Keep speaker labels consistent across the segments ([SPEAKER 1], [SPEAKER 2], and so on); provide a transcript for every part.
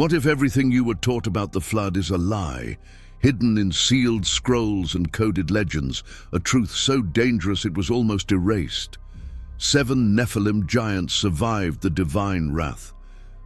[SPEAKER 1] What if everything you were taught about the flood is a lie, hidden in sealed scrolls and coded legends, a truth so dangerous it was almost erased? 7 Nephilim giants survived the divine wrath.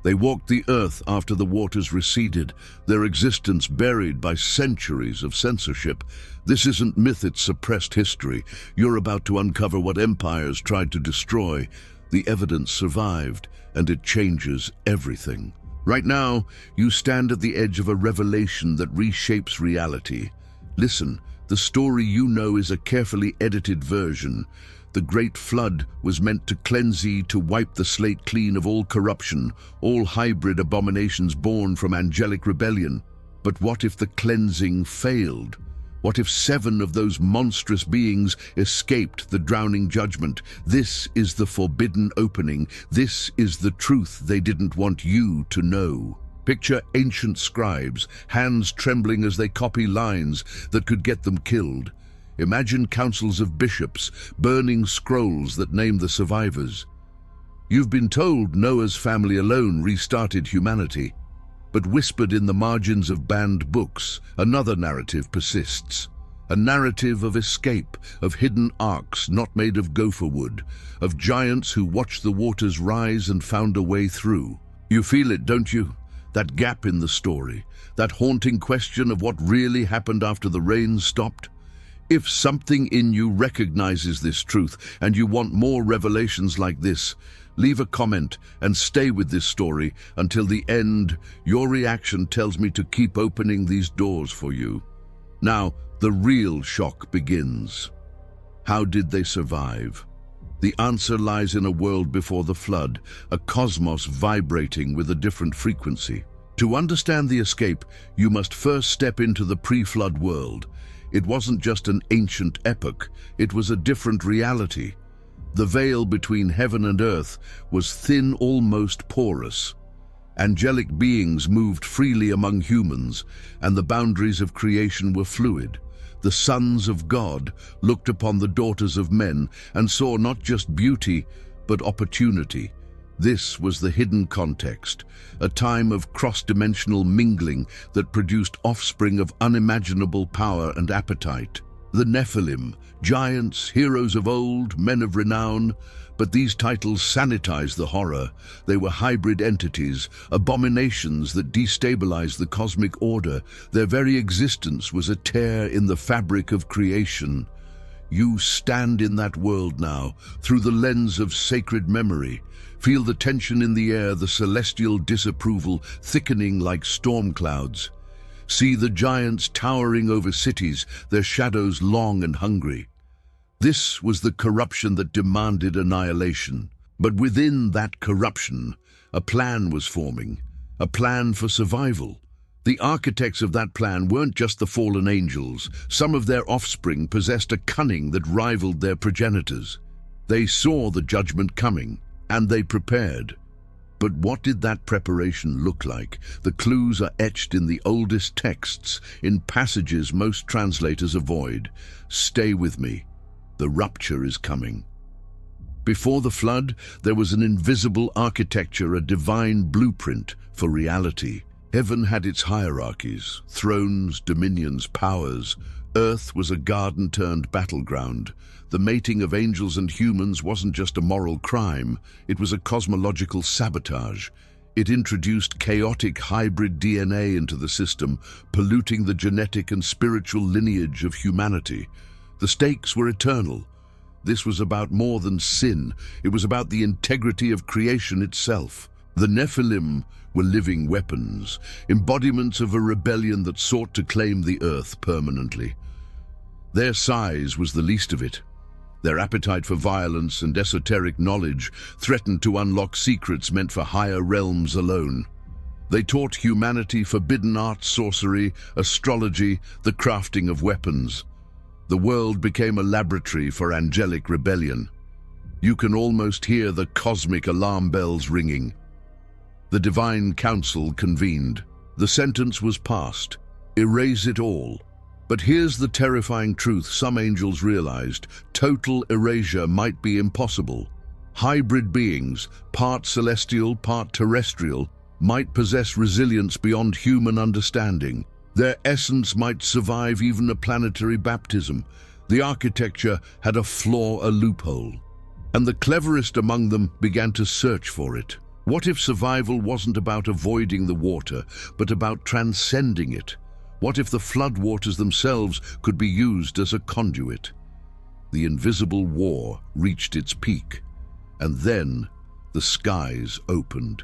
[SPEAKER 1] They walked the earth after the waters receded, their existence buried by centuries of censorship. This isn't myth, it's suppressed history. You're about to uncover what empires tried to destroy. The evidence survived, and it changes everything. Right now, you stand at the edge of a revelation that reshapes reality. Listen, the story you know is a carefully edited version. The Great Flood was meant to cleanse ye, to wipe the slate clean of all corruption, all hybrid abominations born from angelic rebellion. But what if the cleansing failed? What if 7 of those monstrous beings escaped the drowning judgment? This is the forbidden opening. This is the truth they didn't want you to know. Picture ancient scribes, hands trembling as they copy lines that could get them killed. Imagine councils of bishops burning scrolls that name the survivors. You've been told Noah's family alone restarted humanity. But whispered in the margins of banned books, another narrative persists. A narrative of escape, of hidden arks not made of gopher wood, of giants who watched the waters rise and found a way through. You feel it, don't you? That gap in the story, that haunting question of what really happened after the rain stopped. If something in you recognizes this truth and you want more revelations like this, leave a comment and stay with this story until the end. Your reaction tells me to keep opening these doors for you. Now, the real shock begins. How did they survive? The answer lies in a world before the flood, a cosmos vibrating with a different frequency. To understand the escape, you must first step into the pre-flood world. It wasn't just an ancient epoch, it was a different reality. The veil between heaven and earth was thin, almost porous. Angelic beings moved freely among humans, and the boundaries of creation were fluid. The sons of God looked upon the daughters of men and saw not just beauty, but opportunity. This was the hidden context, a time of cross-dimensional mingling that produced offspring of unimaginable power and appetite. The Nephilim, giants, heroes of old, men of renown, but these titles sanitized the horror. They were hybrid entities, abominations that destabilized the cosmic order. Their very existence was a tear in the fabric of creation. You stand in that world now, through the lens of sacred memory. Feel the tension in the air, the celestial disapproval thickening like storm clouds. See the giants towering over cities, their shadows long and hungry. This was the corruption that demanded annihilation. But within that corruption, a plan was forming, a plan for survival. The architects of that plan weren't just the fallen angels. Some of their offspring possessed a cunning that rivaled their progenitors. They saw the judgment coming, and they prepared. But what did that preparation look like? The clues are etched in the oldest texts, in passages most translators avoid. Stay with me. The rupture is coming. Before the flood, there was an invisible architecture, a divine blueprint for reality. Heaven had its hierarchies, thrones, dominions, powers. Earth was a garden turned battleground. The mating of angels and humans wasn't just a moral crime, it was a cosmological sabotage. It introduced chaotic hybrid DNA into the system, polluting the genetic and spiritual lineage of humanity. The stakes were eternal. This was about more than sin. It was about the integrity of creation itself. The Nephilim were living weapons, embodiments of a rebellion that sought to claim the earth permanently. Their size was the least of it. Their appetite for violence and esoteric knowledge threatened to unlock secrets meant for higher realms alone. They taught humanity forbidden arts, sorcery, astrology, the crafting of weapons. The world became a laboratory for angelic rebellion. You can almost hear the cosmic alarm bells ringing. The divine council convened. The sentence was passed: erase it all. But here's the terrifying truth some angels realized: total erasure might be impossible. Hybrid beings, part celestial, part terrestrial, might possess resilience beyond human understanding. Their essence might survive even a planetary baptism. The architecture had a flaw, a loophole, and the cleverest among them began to search for it. What if survival wasn't about avoiding the water, but about transcending it? What if the floodwaters themselves could be used as a conduit? The invisible war reached its peak, and then the skies opened.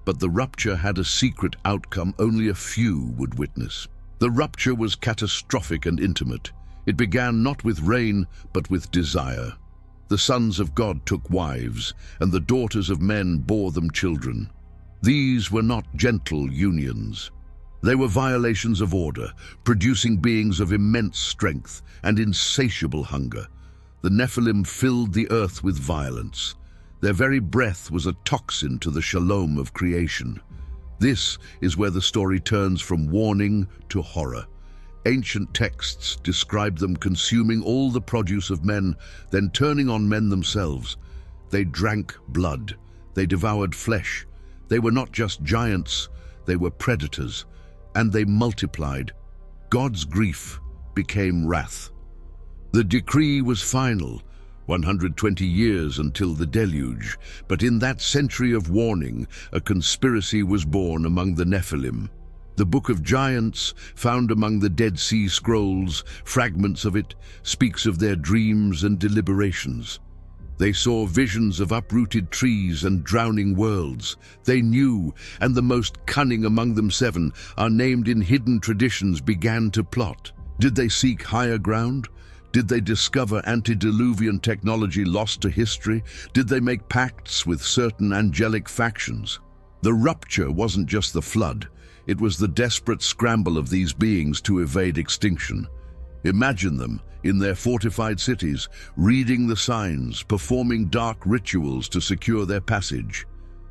[SPEAKER 1] But the rupture had a secret outcome only a few would witness. The rupture was catastrophic and intimate. It began not with rain, but with desire. The sons of God took wives, and the daughters of men bore them children. These were not gentle unions. They were violations of order, producing beings of immense strength and insatiable hunger. The Nephilim filled the earth with violence. Their very breath was a toxin to the shalom of creation. This is where the story turns from warning to horror. Ancient texts describe them consuming all the produce of men, then turning on men themselves. They drank blood. They devoured flesh. They were not just giants, they were predators, and they multiplied. God's grief became wrath. The decree was final, 120 years until the deluge, but in that century of warning, a conspiracy was born among the Nephilim. The Book of Giants, found among the Dead Sea Scrolls, fragments of it, speaks of their dreams and deliberations. They saw visions of uprooted trees and drowning worlds. They knew, and the most cunning among them, 7, are named in hidden traditions, began to plot. Did they seek higher ground? Did they discover antediluvian technology lost to history? Did they make pacts with certain angelic factions? The rupture wasn't just the flood. It was the desperate scramble of these beings to evade extinction. Imagine them, in their fortified cities, reading the signs, performing dark rituals to secure their passage.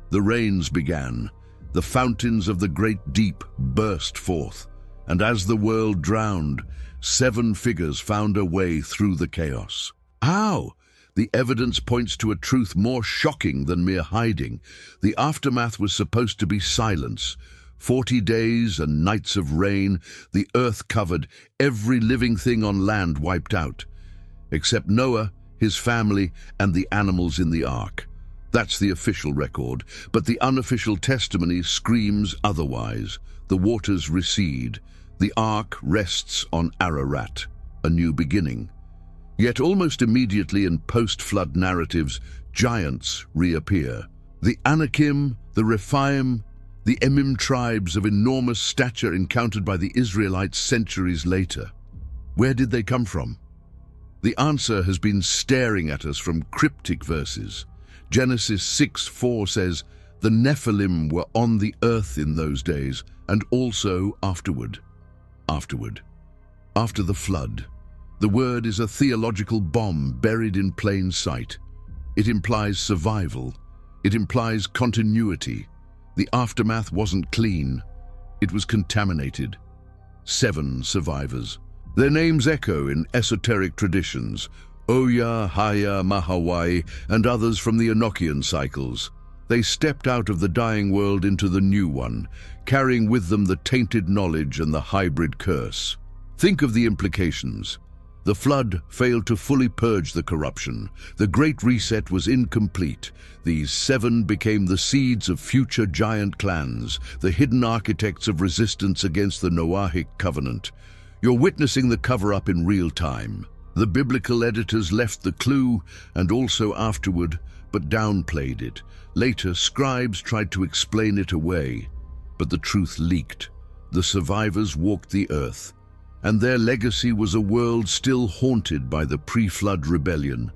[SPEAKER 1] The rains began. The fountains of the great deep burst forth. And as the world drowned, 7 figures found a way through the chaos. How? The evidence points to a truth more shocking than mere hiding. The aftermath was supposed to be silence. 40 days and nights of rain, the earth covered, every living thing on land wiped out, except Noah, his family, and the animals in the ark. That's the official record, but the unofficial testimony screams otherwise. The waters recede. The ark rests on Ararat, a new beginning. Yet almost immediately in post-flood narratives, giants reappear. The Anakim, the Rephaim, the Emim tribes of enormous stature encountered by the Israelites centuries later. Where did they come from? The answer has been staring at us from cryptic verses. Genesis 6:4 says, "The Nephilim were on the earth in those days, and also afterward." Afterward. After the flood. The word is a theological bomb buried in plain sight. It implies survival. It implies continuity. The aftermath wasn't clean. It was contaminated. 7 survivors. Their names echo in esoteric traditions, Oya, Haya, Mahawai, and others from the Enochian cycles. They stepped out of the dying world into the new one, carrying with them the tainted knowledge and the hybrid curse. Think of the implications. The flood failed to fully purge the corruption. The Great Reset was incomplete. These 7 became the seeds of future giant clans, the hidden architects of resistance against the Noahic covenant. You're witnessing the cover-up in real time. The biblical editors left the clue, and also afterward, but downplayed it. Later, scribes tried to explain it away, but the truth leaked. The survivors walked the earth, and their legacy was a world still haunted by the pre-flood rebellion.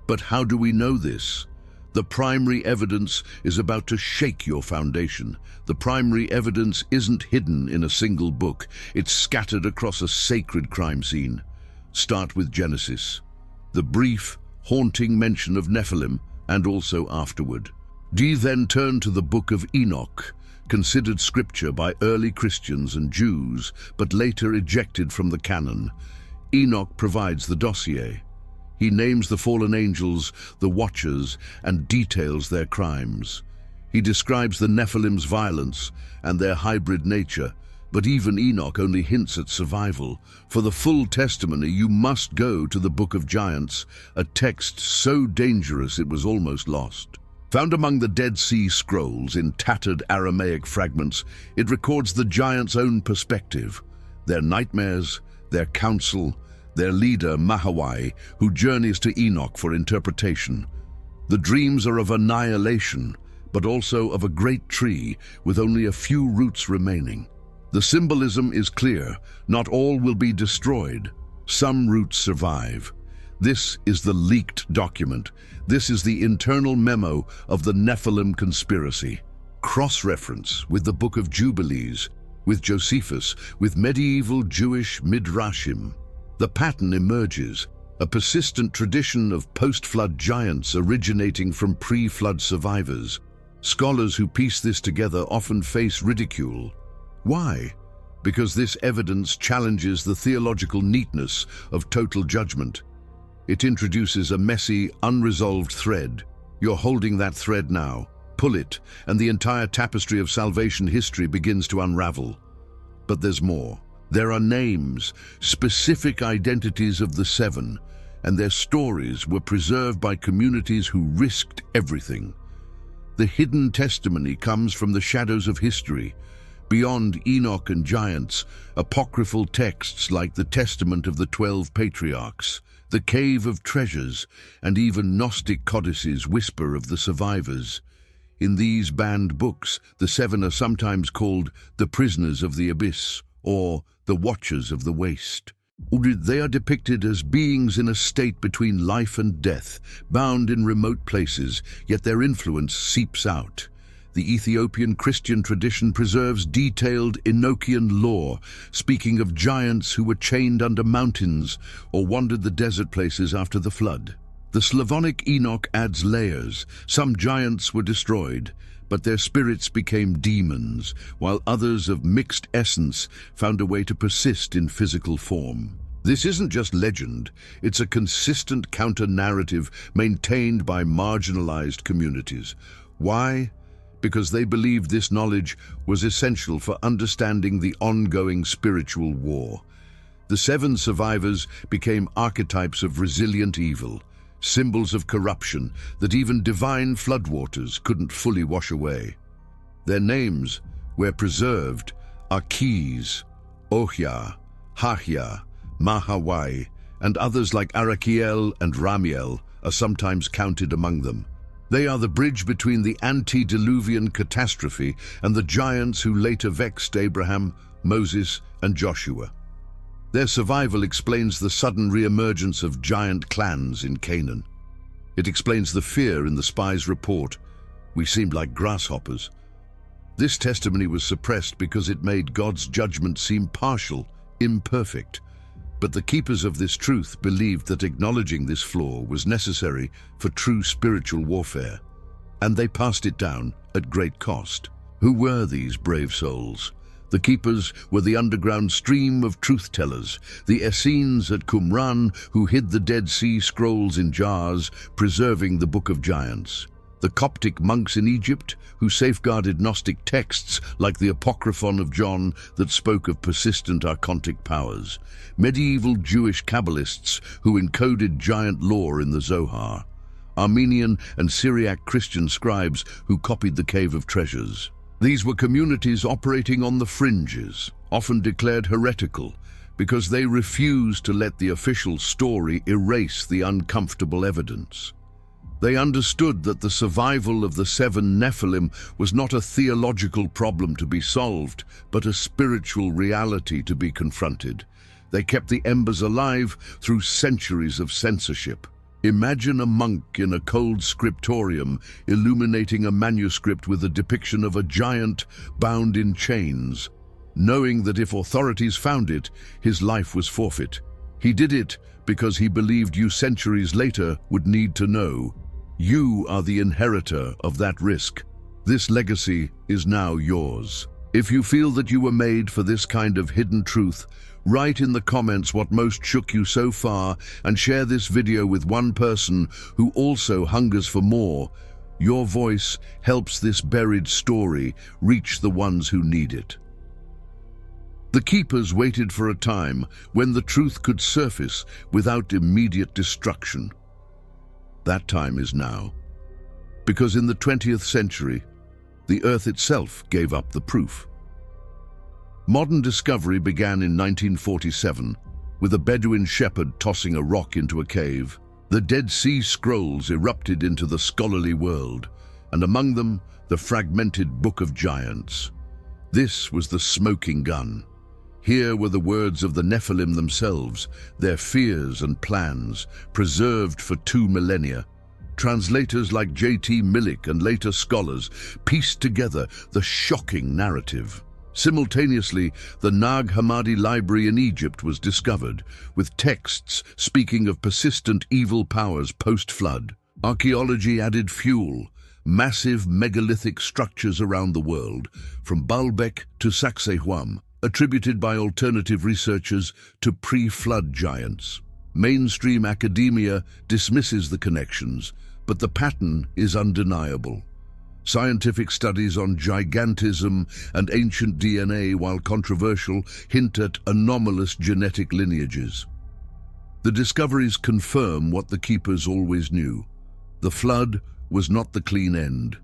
[SPEAKER 1] But how do we know this? The primary evidence is about to shake your foundation. The primary evidence isn't hidden in a single book. It's scattered across a sacred crime scene. Start with Genesis, the brief, haunting mention of Nephilim, and also afterward. Then turn to the Book of Enoch, considered scripture by early Christians and Jews, but later ejected from the canon. Enoch provides the dossier. He names the fallen angels, the watchers, and details their crimes. He describes the Nephilim's violence and their hybrid nature, but even Enoch only hints at survival. For the full testimony, you must go to the Book of Giants, a text so dangerous it was almost lost. Found among the Dead Sea Scrolls in tattered Aramaic fragments, it records the giants' own perspective, their nightmares, their counsel, their leader Mahawai, who journeys to Enoch for interpretation. The dreams are of annihilation, but also of a great tree with only a few roots remaining. The symbolism is clear. Not all will be destroyed. Some roots survive. This is the leaked document. This is the internal memo of the Nephilim conspiracy. Cross-reference with the Book of Jubilees, with Josephus, with medieval Jewish midrashim. The pattern emerges, a persistent tradition of post-flood giants originating from pre-flood survivors. Scholars who piece this together often face ridicule. Why? Because this evidence challenges the theological neatness of total judgment. It introduces a messy, unresolved thread. You're holding that thread now. Pull it, and the entire tapestry of salvation history begins to unravel. But there's more. There are names, specific identities of the seven, and their stories were preserved by communities who risked everything. The hidden testimony comes from the shadows of history. Beyond Enoch and giants, apocryphal texts like the Testament of the 12 Patriarchs, the Cave of Treasures, and even Gnostic codices whisper of the survivors. In these banned books, the seven are sometimes called the prisoners of the abyss, or the watchers of the waste. They are depicted as beings in a state between life and death, bound in remote places, yet their influence seeps out. The Ethiopian Christian tradition preserves detailed Enochian lore, speaking of giants who were chained under mountains or wandered the desert places after the flood. The Slavonic Enoch adds layers. Some giants were destroyed, but their spirits became demons, while others of mixed essence found a way to persist in physical form. This isn't just legend, it's a consistent counter-narrative maintained by marginalized communities. Why? Because they believed this knowledge was essential for understanding the ongoing spiritual war. The seven survivors became archetypes of resilient evil, symbols of corruption that even divine floodwaters couldn't fully wash away. Their names, where preserved, are Keys, Ohia, Hahia, Mahawai, and others like Arakiel and Ramiel are sometimes counted among them. They are the bridge between the antediluvian catastrophe and the giants who later vexed Abraham, Moses, and Joshua. Their survival explains the sudden reemergence of giant clans in Canaan. It explains the fear in the spies' report. We seemed like grasshoppers. This testimony was suppressed because it made God's judgment seem partial, imperfect. But the keepers of this truth believed that acknowledging this flaw was necessary for true spiritual warfare, and they passed it down at great cost. Who were these brave souls? The keepers were the underground stream of truth-tellers, the Essenes at Qumran who hid the Dead Sea Scrolls in jars, preserving the Book of Giants. The Coptic monks in Egypt who safeguarded Gnostic texts like the Apocryphon of John that spoke of persistent archontic powers. Medieval Jewish Kabbalists who encoded giant lore in the Zohar. Armenian and Syriac Christian scribes who copied the Cave of Treasures. These were communities operating on the fringes, often declared heretical, because they refused to let the official story erase the uncomfortable evidence. They understood that the survival of the seven Nephilim was not a theological problem to be solved, but a spiritual reality to be confronted. They kept the embers alive through centuries of censorship. Imagine a monk in a cold scriptorium illuminating a manuscript with a depiction of a giant bound in chains, knowing that if authorities found it, his life was forfeit. He did it because he believed you centuries later would need to know. You are the inheritor of that risk. This legacy is now yours. If you feel that you were made for this kind of hidden truth, write in the comments what most shook you so far and share this video with one person who also hungers for more. Your voice helps this buried story reach the ones who need it. The keepers waited for a time when the truth could surface without immediate destruction. That time is now. Because in the 20th century, the earth itself gave up the proof. Modern discovery began in 1947 with a Bedouin shepherd tossing a rock into a cave. The Dead Sea Scrolls erupted into the scholarly world, and among them, the fragmented Book of Giants. This was the smoking gun. Here were the words of the Nephilim themselves, their fears and plans, preserved for 2 millennia. Translators like J.T. Millick and later scholars pieced together the shocking narrative. Simultaneously, the Nag Hammadi library in Egypt was discovered, with texts speaking of persistent evil powers post-flood. Archaeology added fuel. Massive megalithic structures around the world, from Baalbek to Sacsayhuam, attributed by alternative researchers to pre-flood giants. Mainstream academia dismisses the connections, but the pattern is undeniable. Scientific studies on gigantism and ancient DNA, while controversial, hint at anomalous genetic lineages. The discoveries confirm what the keepers always knew. The flood was not the clean end.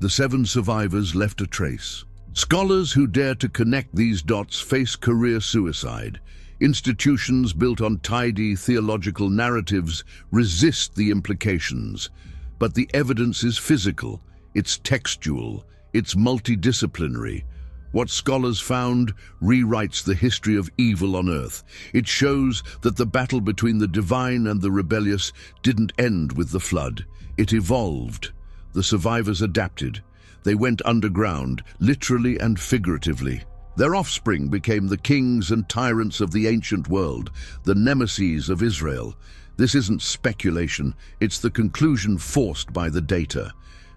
[SPEAKER 1] The 7 survivors left a trace. Scholars who dare to connect these dots face career suicide. Institutions built on tidy theological narratives resist the implications. But the evidence is physical, it's textual, it's multidisciplinary. What scholars found rewrites the history of evil on earth. It shows that the battle between the divine and the rebellious didn't end with the flood. It evolved. The survivors adapted. They went underground, literally and figuratively. Their offspring became the kings and tyrants of the ancient world, the nemesis of Israel. This isn't speculation, it's the conclusion forced by the data.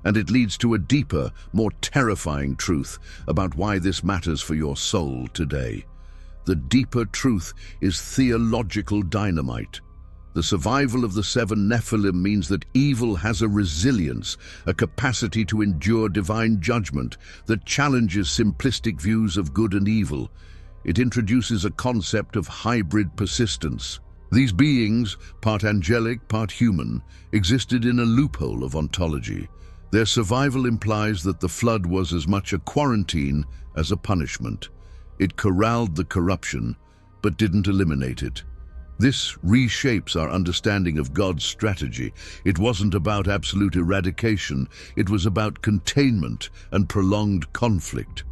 [SPEAKER 1] And it leads to a deeper, more terrifying truth about why this matters for your soul today. The deeper truth is theological dynamite. The survival of the 7 Nephilim means that evil has a resilience, a capacity to endure divine judgment that challenges simplistic views of good and evil. It introduces a concept of hybrid persistence. These beings, part angelic, part human, existed in a loophole of ontology. Their survival implies that the flood was as much a quarantine as a punishment. It corralled the corruption, but didn't eliminate it. This reshapes our understanding of God's strategy. It wasn't about absolute eradication, it was about containment and prolonged conflict.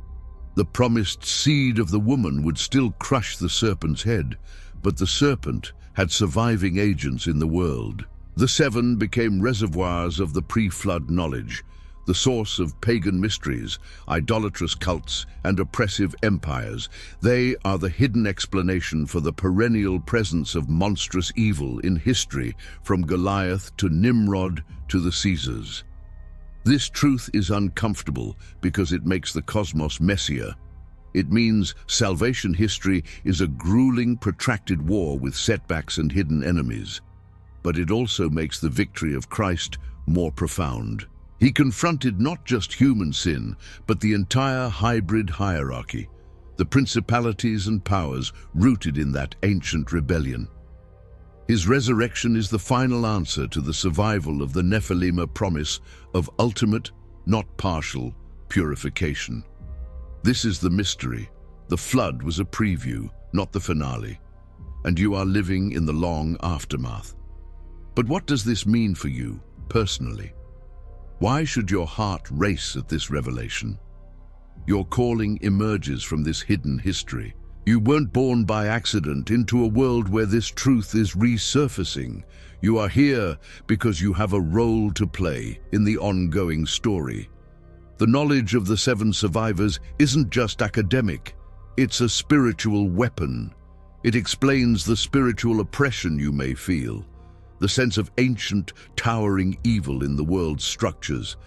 [SPEAKER 1] The promised seed of the woman would still crush the serpent's head, but the serpent had surviving agents in the world. The 7 became reservoirs of the pre-flood knowledge, the source of pagan mysteries, idolatrous cults, and oppressive empires. They are the hidden explanation for the perennial presence of monstrous evil in history, from Goliath to Nimrod to the Caesars. This truth is uncomfortable because it makes the cosmos messier. It means salvation history is a grueling, protracted war with setbacks and hidden enemies. But it also makes the victory of Christ more profound. He confronted not just human sin, but the entire hybrid hierarchy, the principalities and powers rooted in that ancient rebellion. His resurrection is the final answer to the survival of the Nephilim, promise of ultimate, not partial, purification. This is the mystery. The flood was a preview, not the finale, and you are living in the long aftermath. But what does this mean for you, personally? Why should your heart race at this revelation? Your calling emerges from this hidden history. You weren't born by accident into a world where this truth is resurfacing. You are here because you have a role to play in the ongoing story. The knowledge of the 7 survivors isn't just academic, it's a spiritual weapon. It explains the spiritual oppression you may feel, the sense of ancient, towering evil in the world's structures.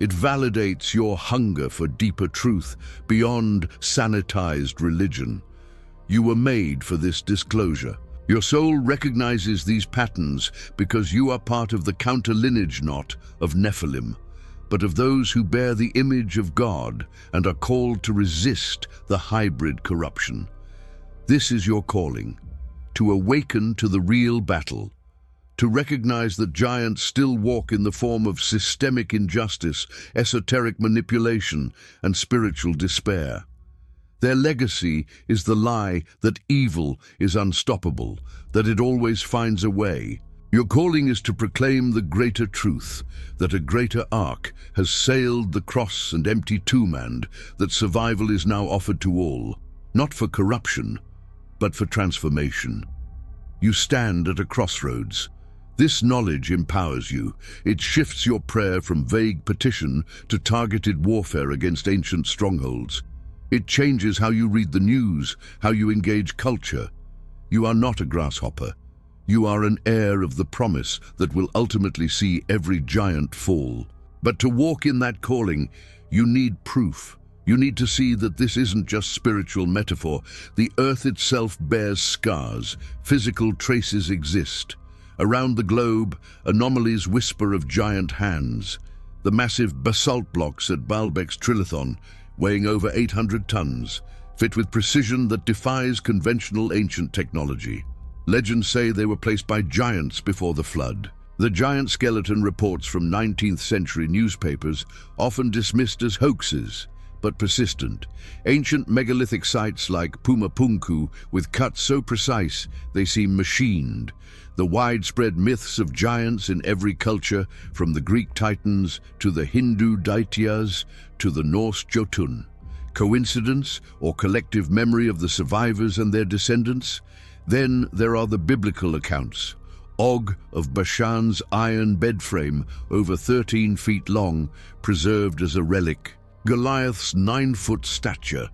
[SPEAKER 1] It validates your hunger for deeper truth beyond sanitized religion. You were made for this disclosure. Your soul recognizes these patterns because you are part of the counter-lineage knot of Nephilim, but of those who bear the image of God and are called to resist the hybrid corruption. This is your calling, to awaken to the real battle, to recognize that giants still walk in the form of systemic injustice, esoteric manipulation, and spiritual despair. Their legacy is the lie that evil is unstoppable, that it always finds a way. Your calling is to proclaim the greater truth, that a greater ark has sailed the cross and empty tomb, and that survival is now offered to all, not for corruption, but for transformation. You stand at a crossroads. This knowledge empowers you. It shifts your prayer from vague petition to targeted warfare against ancient strongholds. It changes how you read the news, how you engage culture. You are not a grasshopper. You are an heir of the promise that will ultimately see every giant fall. But to walk in that calling, you need proof. You need to see that this isn't just spiritual metaphor. The earth itself bears scars. Physical traces exist. Around the globe, anomalies whisper of giant hands. The massive basalt blocks at Baalbek's Trilithon, weighing over 800 tons, fit with precision that defies conventional ancient technology. Legends say they were placed by giants before the flood. The giant skeleton reports from 19th century newspapers, often dismissed as hoaxes, but persistent. Ancient megalithic sites like Pumapunku, with cuts so precise they seem machined. The widespread myths of giants in every culture, from the Greek Titans to the Hindu Daityas to the Norse Jotun. Coincidence or collective memory of the survivors and their descendants? Then there are the biblical accounts. Og of Bashan's iron bedframe, over 13 feet long, preserved as a relic. Goliath's 9-foot stature.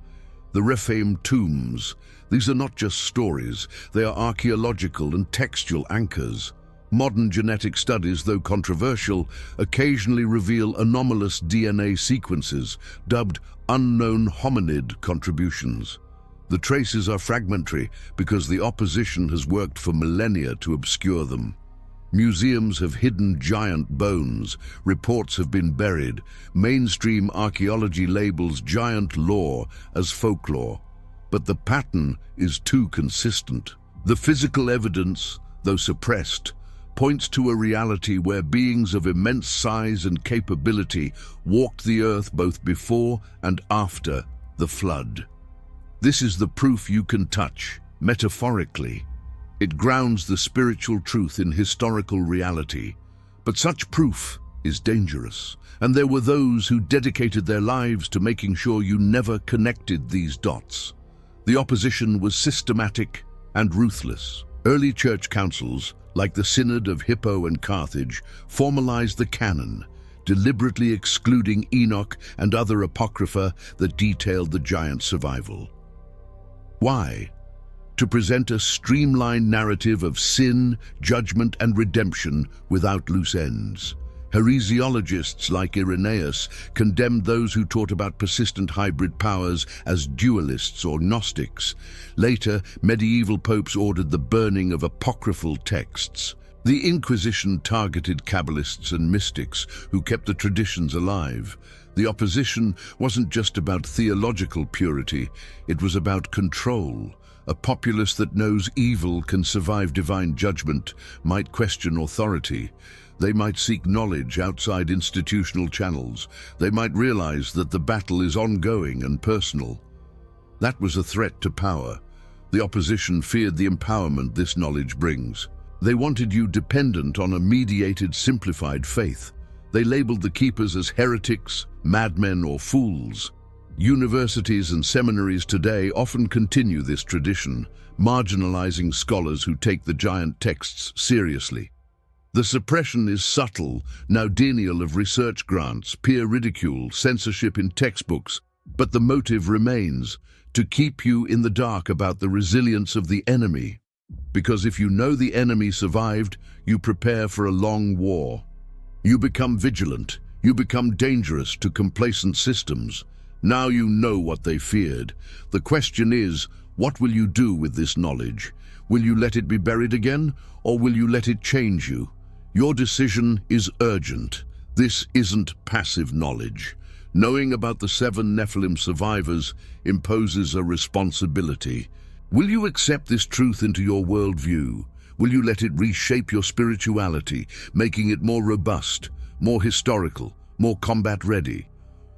[SPEAKER 1] The Rephaim tombs. These are not just stories, they are archaeological and textual anchors. Modern genetic studies, though controversial, occasionally reveal anomalous DNA sequences, dubbed unknown hominid contributions. The traces are fragmentary because the opposition has worked for millennia to obscure them. Museums have hidden giant bones, reports have been buried, mainstream archaeology labels giant lore as folklore. But the pattern is too consistent. The physical evidence, though suppressed, points to a reality where beings of immense size and capability walked the earth both before and after the flood. This is the proof you can touch, metaphorically. It grounds the spiritual truth in historical reality. But such proof is dangerous, and there were those who dedicated their lives to making sure you never connected these dots. The opposition was systematic and ruthless. Early church councils, like the Synod of Hippo and Carthage, formalized the canon, deliberately excluding Enoch and other apocrypha that detailed the giant survival. Why? To present a streamlined narrative of sin, judgment, and redemption without loose ends. Heresiologists like Irenaeus condemned those who taught about persistent hybrid powers as dualists or Gnostics. Later, medieval popes ordered the burning of apocryphal texts. The Inquisition targeted Kabbalists and mystics who kept the traditions alive. The opposition wasn't just about theological purity, it was about control. A populace that knows evil can survive divine judgment might question authority. They might seek knowledge outside institutional channels. They might realize that the battle is ongoing and personal. That was a threat to power. The opposition feared the empowerment this knowledge brings. They wanted you dependent on a mediated, simplified faith. They labeled the keepers as heretics, madmen, or fools. Universities and seminaries today often continue this tradition, marginalizing scholars who take the giant texts seriously. The suppression is subtle, now denial of research grants, peer ridicule, censorship in textbooks, but the motive remains, to keep you in the dark about the resilience of the enemy. Because if you know the enemy survived, you prepare for a long war. You become vigilant, you become dangerous to complacent systems. Now you know what they feared. The question is, what will you do with this knowledge? Will you let it be buried again, or will you let it change you? Your decision is urgent. This isn't passive knowledge. Knowing about the 7 Nephilim survivors imposes a responsibility. Will you accept this truth into your worldview? Will you let it reshape your spirituality, making it more robust, more historical, more combat-ready?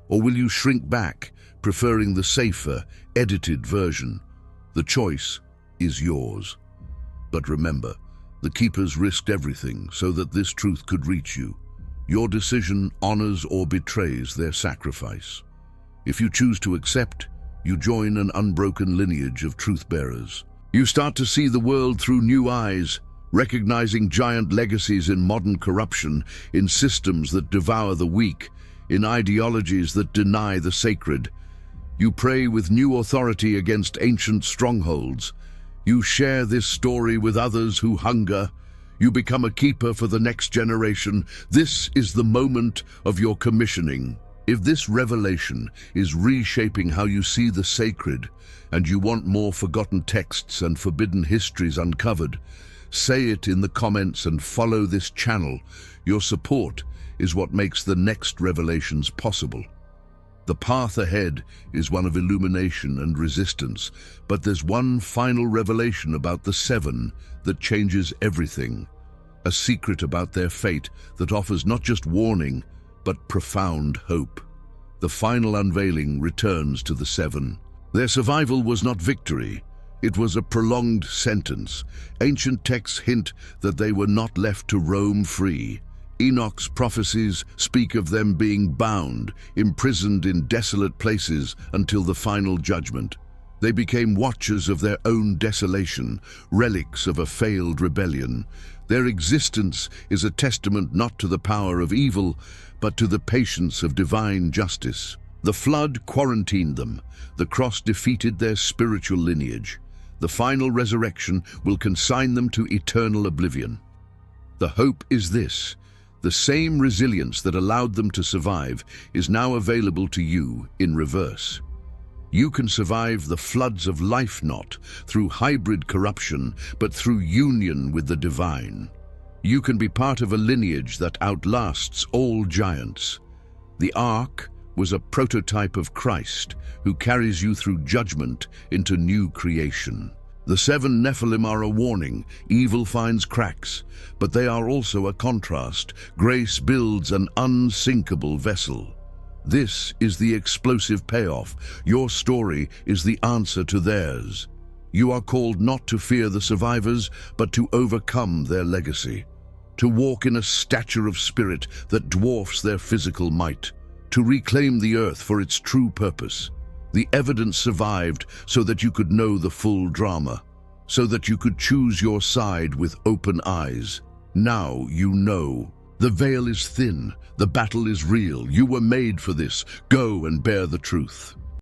[SPEAKER 1] Or will you shrink back, preferring the safer, edited version? The choice is yours. But remember, the Keepers risked everything so that this truth could reach you. Your decision honors or betrays their sacrifice. If you choose to accept, you join an unbroken lineage of truth-bearers. You start to see the world through new eyes, recognizing giant legacies in modern corruption, in systems that devour the weak, in ideologies that deny the sacred. You pray with new authority against ancient strongholds. You share this story with others who hunger. You become a keeper for the next generation. This is the moment of your commissioning. If this revelation is reshaping how you see the sacred, and you want more forgotten texts and forbidden histories uncovered, say it in the comments and follow this channel. Your support is what makes the next revelations possible. The path ahead is one of illumination and resistance, but there's one final revelation about the 7 that changes everything. A secret about their fate that offers not just warning, but profound hope. The final unveiling returns to the 7. Their survival was not victory. It was a prolonged sentence. Ancient texts hint that they were not left to roam free. Enoch's prophecies speak of them being bound, imprisoned in desolate places until the final judgment. They became watchers of their own desolation, relics of a failed rebellion. Their existence is a testament not to the power of evil, but to the patience of divine justice. The flood quarantined them. The cross defeated their spiritual lineage. The final resurrection will consign them to eternal oblivion. The hope is this: the same resilience that allowed them to survive is now available to you in reverse. You can survive the floods of life not through hybrid corruption, but through union with the divine. You can be part of a lineage that outlasts all giants. The Ark was a prototype of Christ who carries you through judgment into new creation. The 7 Nephilim are a warning. Evil finds cracks, but they are also a contrast. Grace builds an unsinkable vessel. This is the explosive payoff. Your story is the answer to theirs. You are called not to fear the survivors, but to overcome their legacy. To walk in a stature of spirit that dwarfs their physical might. To reclaim the earth for its true purpose. The evidence survived so that you could know the full drama, so that you could choose your side with open eyes. Now you know. The veil is thin, the battle is real. You were made for this. Go and bear the truth.